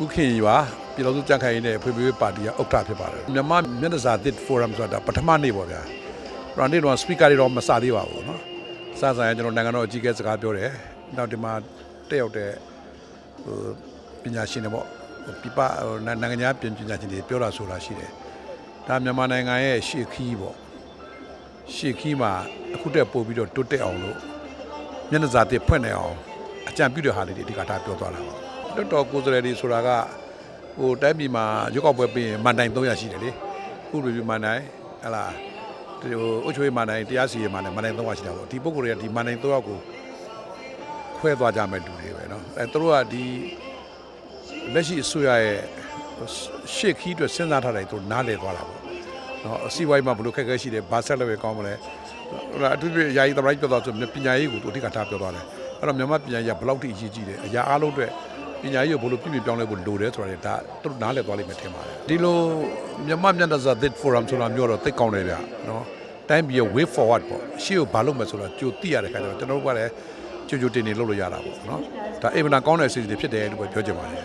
ဦးခင်ရွာပြည်တော်စုကြံ့ခိုင်ရေးနဲ့ဖွံ့ဖြိုးရေးပါတီကဥက္ကဋ္ဌဖြစ်ပါတယ်မြန်မာမျက်နှာစာသစ်ဖိုရမ်ဆိုတာပထမနေ့ပေါ့ဗျာပထမနေ့တော့စပီကာတွေတော့မစသေးပါဘူးနော်စစရင်ကျွန်တော်နိုင်ငံတော်အကြီးအကဲစကားပြောတယ်နောက်ဒီမှာတက်ရောက်တဲ့ပညာရှင်တွေပေါ့ပြပနိုင်ငံခြားပညာရှင်တွေပြောတာဆိုတာရှိတယ်ဒါမြန်မာနိုင်ငံရဲ့ရှေ့ခီးပေါ့ရှေ့ခီးမှာအခုတက်ပို့ပြီးတော့တိုးတက်အောင်လို့မျက်နှာစာသစ်ဖွင့်နေအောင်အကြံပြုတဲ့ဟာလေးတွေအဓိကထားပြောသွားတာပေါ့တော်ကိုယ်စားလှယ်တွေဆိုတာကဟိုတိုင်းပြည်မှာရွေးကောက်ပွဲပြီးရင်မန်တိုင်300ရှိတယ်လေဥပဒေမန်တိုင်ဟလာဒီအုပ်ချုပ်ရေးမန်တိုင်တရားစီရင်မန်တိုင်300ရှိတာပေါ့ဒီပုဂ္ဂိုလ်တွေကဒီမန်တိုင်300ကိုခွဲသွားကြမဲ့လူတွေပဲเนาะသူတို့ကဒီလက်ရှိအစိုးရရဲ့ရှေ့ခီးအတွက်စဉ်းစားထားတယ်သူနားလည်သွားတာပေါ့เนาะအစီဝိုင်းမှာဘလို့ခက်ခဲရှိတယ်ဘာဆက်လုပ်ရကောင်းမလဲအထူးသဖြင့်ယာယီသမ္မတပြောသွားဆိုပညာရေးကိုသူအဓိကထားပြောသွားတယ်အဲ့တော့မြန်မာပညာရေးကဘယ်လောက်ထိအရေးကြီးတယ်အရာအားလုံးအတွက်ပညာရေးကိုဘလို့ပြည်ပြောင်းလဲဖို့လိုတယ်ဆိုတာဒါသူတို့နားလည်သွားလိမ့်မယ်ထင်ပါတယ်ဒီလိုမြန်မာမျက်နှာစာသစ် forum ဆိုတာမျိုးတော့သိကောင်းတယ်ဗျเนาะတိုင်းပြည် way forward ပေါ့ရှေ့ကိုဘာလုပ်မယ်ဆိုတာကြိုသိရတဲ့ခါကျတော့ကျွန်တော်တို့ကလည်းကြိုတင်နေလုပ်လို့ရတာပေါ့เนาะဒါအိမ်မနာကောင်းတဲ့အစီအစဉ်တွေဖြစ်တယ်လို့ပြောချင်ပါတယ်